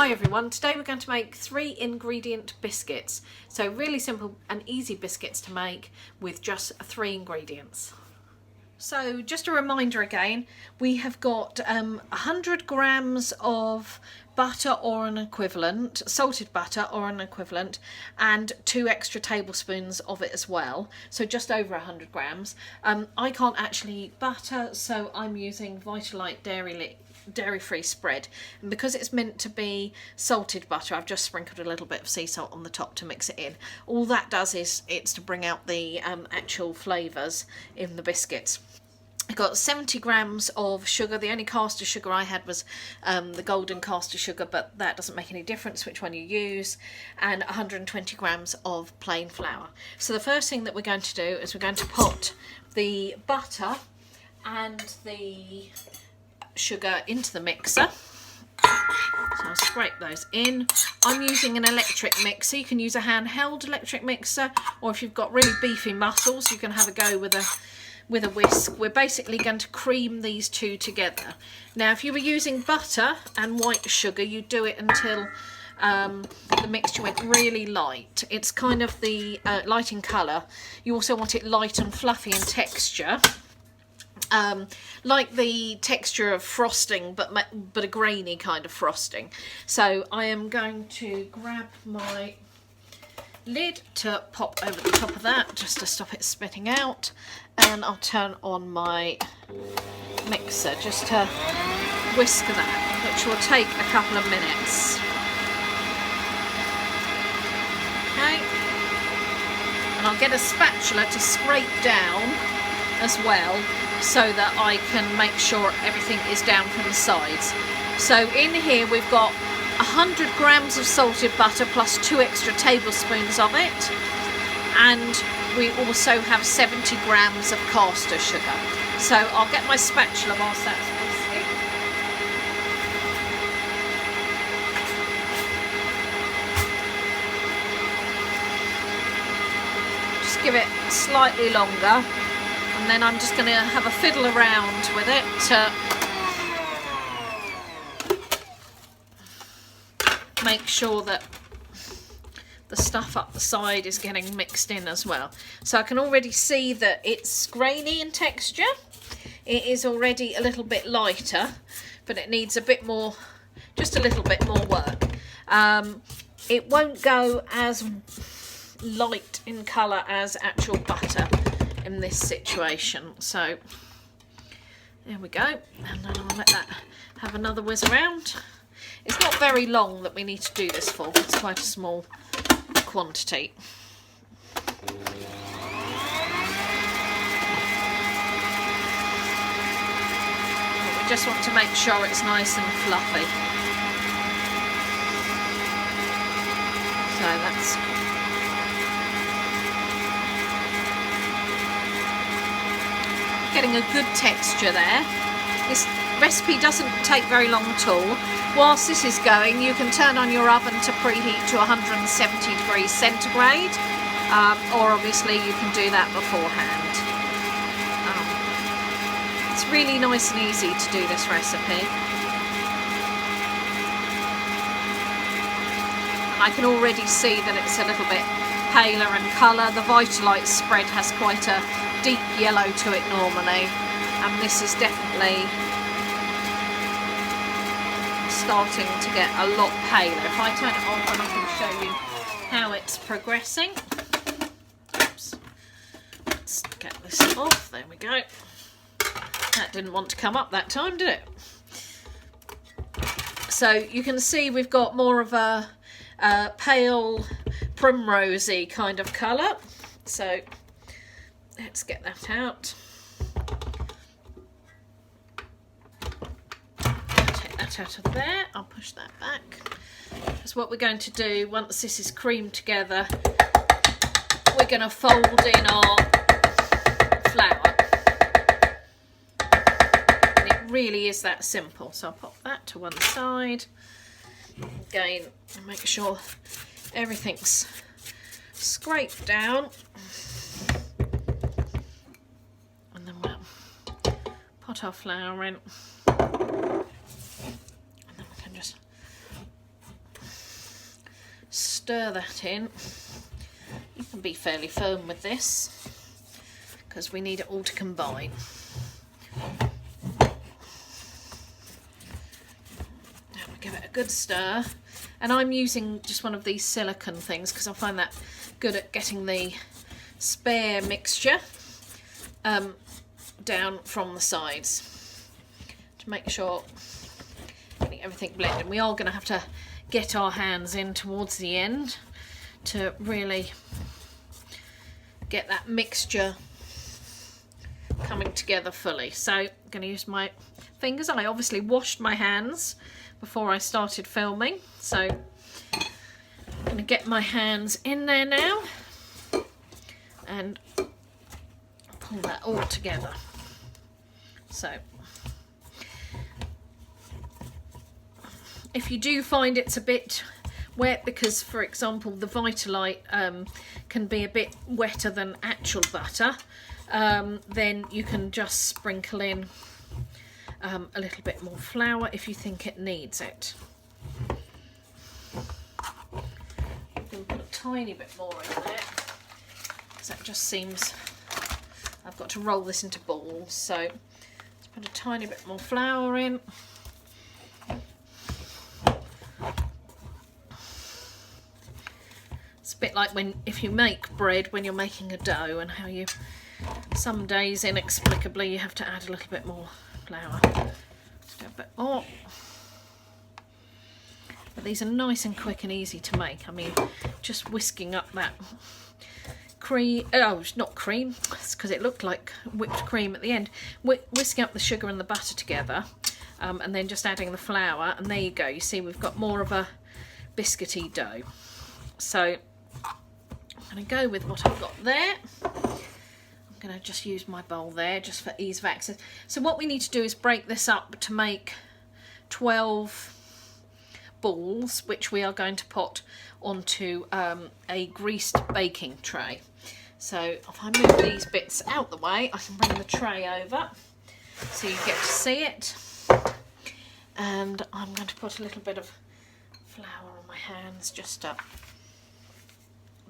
Hi everyone, today we're going to make 3 ingredient biscuits. So really simple and easy biscuits to make with just 3 ingredients. So just a reminder again, we have got 100 grams of butter or an equivalent, salted butter or an equivalent, and 2 extra tablespoons of it as well. So just over 100 grams. I can't actually eat butter, so I'm using Vitalite dairy-free spread, and because it's meant to be salted butter, I've just sprinkled a little bit of sea salt on the top to mix it in. All that does is it's to bring out the actual flavours in the biscuits. I got 70 grams of sugar. The only caster sugar I had was the golden caster sugar, but that doesn't make any difference which one you use, and 120 grams of plain flour. So the first thing that we're going to do is we're going to put the butter and the sugar into the mixer. So I'll scrape those in. I'm using an electric mixer. You can use a handheld electric mixer, or if you've got really beefy muscles you can have a go with a whisk. We're basically going to cream these two together. Now if you were using butter and white sugar, you do it until the mixture went really light. It's kind of the light in colour. You also want it light and fluffy in texture. Like the texture of frosting, but a grainy kind of frosting. So I am going to grab my lid to pop over the top of that just to stop it spitting out, and I'll turn on my mixer just to whisk that, which will take a couple of minutes. Okay, and I'll get a spatula to scrape down as well, so that I can make sure everything is down from the sides. So in here we've got 100 grams of salted butter plus 2 extra tablespoons of it, and we also have 70 grams of caster sugar. So I'll get my spatula whilst that's whisking. Just give it slightly longer, and then I'm just going to have a fiddle around with it to make sure that the stuff up the side is getting mixed in as well. So I can already see that it's grainy in texture. It is already a little bit lighter, but it needs a bit more, just a little bit more work. It won't go as light in colour as actual butter in this situation. So there we go, and then I'll let that have another whiz around. It's not very long that we need to do this for, it's quite a small quantity. We just want to make sure it's nice and fluffy. So that's getting a good texture there. This recipe doesn't take very long at all. Whilst this is going, you can turn on your oven to preheat to 170 degrees centigrade, or obviously you can do that beforehand. It's really nice and easy to do this recipe. I can already see that it's a little bit paler in colour. The Vitalite spread has quite a deep yellow to it normally, and this is definitely starting to get a lot paler. If I turn it on, then I can show you how it's progressing. Oops. Let's get this off. There we go. That didn't want to come up that time, did it? So you can see we've got more of a pale primrosy kind of colour. So let's get that out. Out of there, I'll push that back. That's what we're going to do. Once this is creamed together, we're going to fold in our flour, and it really is that simple. So I'll pop that to one side again, make sure everything's scraped down, and then we'll put our flour in. Just stir that in. You can be fairly firm with this because we need it all to combine. Now we give it a good stir, and I'm using just one of these silicone things because I find that good at getting the spare mixture down from the sides to make sure getting everything blended. And we are going to have to get our hands in towards the end to really get that mixture coming together fully. So I'm going to use my fingers. I obviously washed my hands before I started filming, so I'm going to get my hands in there now and pull that all together. So if you do find it's a bit wet, because for example the Vitalite can be a bit wetter than actual butter, then you can just sprinkle in a little bit more flour if you think it needs it. You can put a tiny bit more in there because that just seems, I've got to roll this into balls, so let's put a tiny bit more flour in. It's a bit like if you make bread when you're making a dough, and how you some days inexplicably you have to add a little bit more flour. Just do a bit more. But these are nice and quick and easy to make. I mean, just whisking up that cream, oh, it's not cream, it's because it looked like whipped cream at the end. Whisking up the sugar and the butter together, and then just adding the flour, and there you go. You see we've got more of a biscuity dough. So I'm going to go with what I've got there. I'm going to just use my bowl there just for ease of access. So what we need to do is break this up to make 12 balls, which we are going to put onto a greased baking tray. So if I move these bits out the way, I can bring the tray over so you get to see it. And I'm going to put a little bit of flour on my hands just to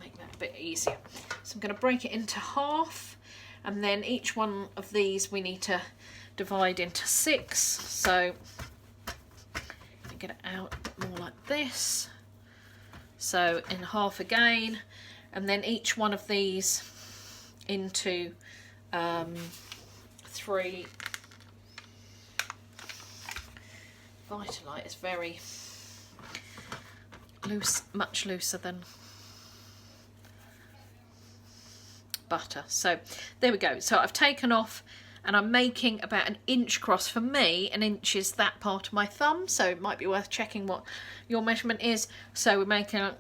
make that a bit easier. So I'm going to break it into half, and then each one of these we need to divide into 6. So get it out more like this, so in half again, and then each one of these into 3. Vitalite is very loose, much looser than butter. So there we go. So I've taken off, and I'm making about 1 inch across. For me, 1 inch is that part of my thumb, so it might be worth checking what your measurement is. So we're making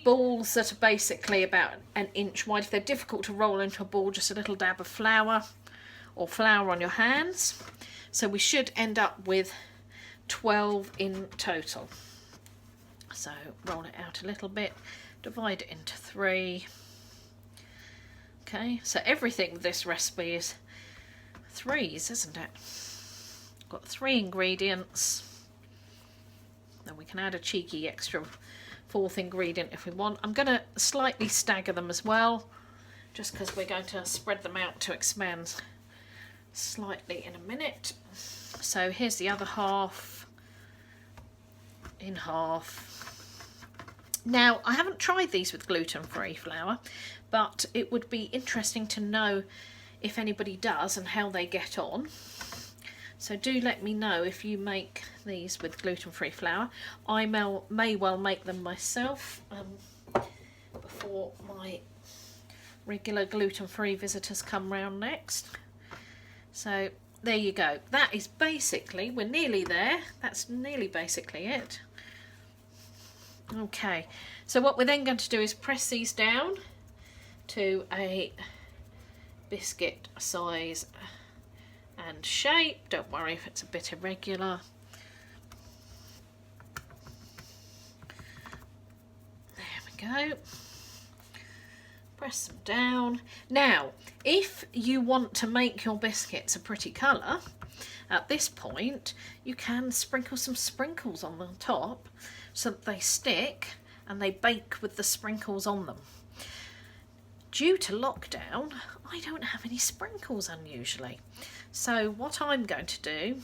balls that are basically about 1 inch wide. If they're difficult to roll into a ball, just a little dab of flour or flour on your hands. So we should end up with 12 in total. So roll it out a little bit, divide it into 3. Okay, so everything with this recipe is 3s, isn't it? Got 3 ingredients. Then we can add a cheeky extra 4th ingredient if we want. I'm going to slightly stagger them as well, just because we're going to spread them out to expand slightly in a minute. So here's the other half in half. Now, I haven't tried these with gluten-free flour, but it would be interesting to know if anybody does and how they get on. So do let me know if you make these with gluten-free flour. I may well make them myself before my regular gluten-free visitors come round next. So there you go. That is basically, we're nearly there. That's nearly basically it. Okay, so what we're then going to do is press these down to a biscuit size and shape. Don't worry if it's a bit irregular. There we go. Press them down. Now, if you want to make your biscuits a pretty colour, at this point you can sprinkle some sprinkles on the top so that they stick and they bake with the sprinkles on them. Due to lockdown, I don't have any sprinkles unusually. So what I'm going to do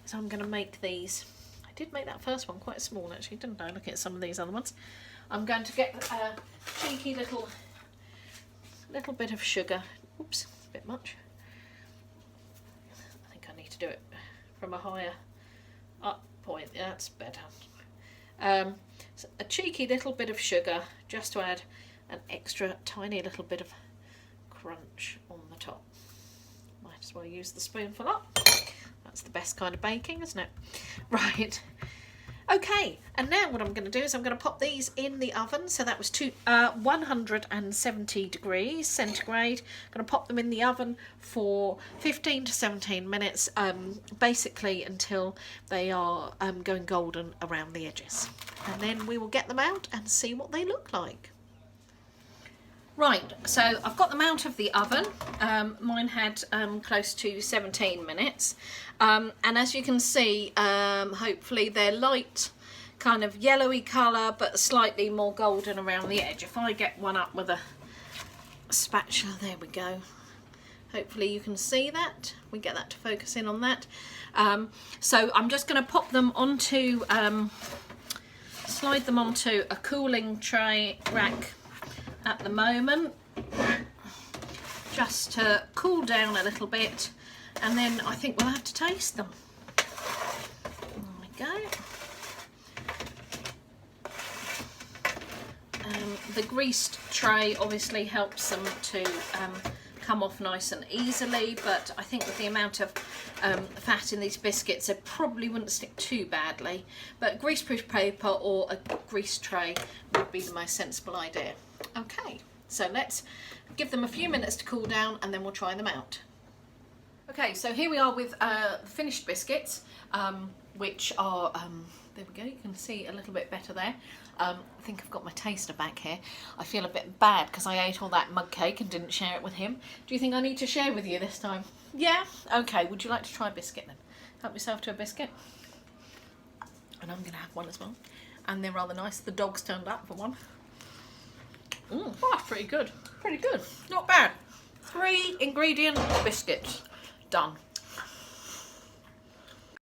is I'm going to make these. I did make that first one quite small actually, didn't I? Look at some of these other ones. I'm going to get a cheeky little bit of sugar. Oops, a bit much. I think I need to do it from a higher up point. Yeah, that's better. So a cheeky little bit of sugar just to add an extra tiny little bit of crunch on the top. Might as well use the spoonful up. That's the best kind of baking, isn't it? Right. Okay, and now what I'm going to do is I'm going to pop these in the oven. So that was 170 degrees centigrade. I'm going to pop them in the oven for 15 to 17 minutes, basically until they are going golden around the edges. And then we will get them out and see what they look like. Right, so I've got them out of the oven. Mine had close to 17 minutes. And as you can see, hopefully they're light, kind of yellowy colour, but slightly more golden around the edge. If I get one up with a spatula, there we go. Hopefully you can see that. We get that to focus in on that. So I'm just going to pop them onto, slide them onto a cooling tray rack at the moment, just to cool down a little bit, and then I think we'll have to taste them. There we go. The greased tray obviously helps them to come off nice and easily, but I think with the amount of fat in these biscuits it probably wouldn't stick too badly, but greaseproof paper or a grease tray would be the most sensible idea. Okay, so let's give them a few minutes to cool down and then we'll try them out. Okay, so here we are with finished biscuits, which are, there we go, you can see a little bit better there. I think I've got my taster back here. I feel a bit bad because I ate all that mug cake and didn't share it with him. Do you think I need to share with you this time? Yeah? Okay, would you like to try a biscuit then? Help yourself to a biscuit. And I'm going to have one as well. And they're rather nice. The dog's turned up for one. Oh, that's pretty good. Pretty good. Not bad. 3 ingredient biscuits. Done.